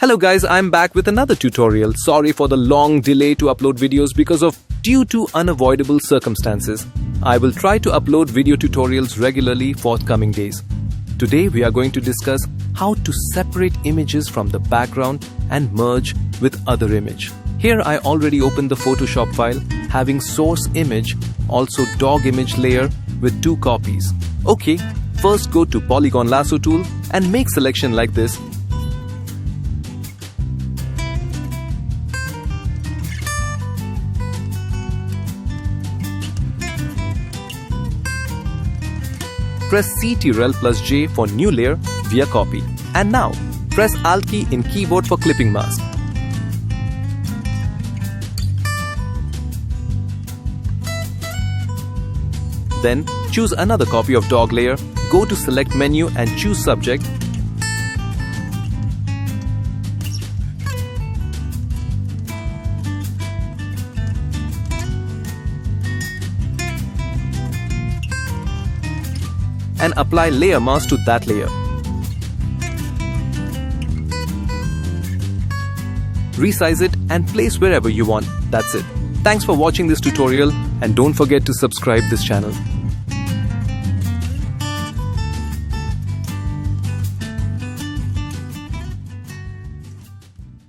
Hello guys, I'm back with another tutorial. Sorry for the long delay to upload videos due to unavoidable circumstances. I will try to upload video tutorials regularly forthcoming days. Today we are going to discuss how to separate images from the background and merge with other image. Here I already opened the Photoshop file having source image, also dog image layer with 2 copies. Okay, first go to Polygon Lasso tool and make selection like this. Press Ctrl+J for new layer via copy. And now, press Alt key in keyboard for clipping mask. Then, choose another copy of dog layer, go to select menu and choose subject. And apply layer mask to that layer. Resize it and place wherever you want. That's it. Thanks for watching this tutorial and don't forget to subscribe this channel.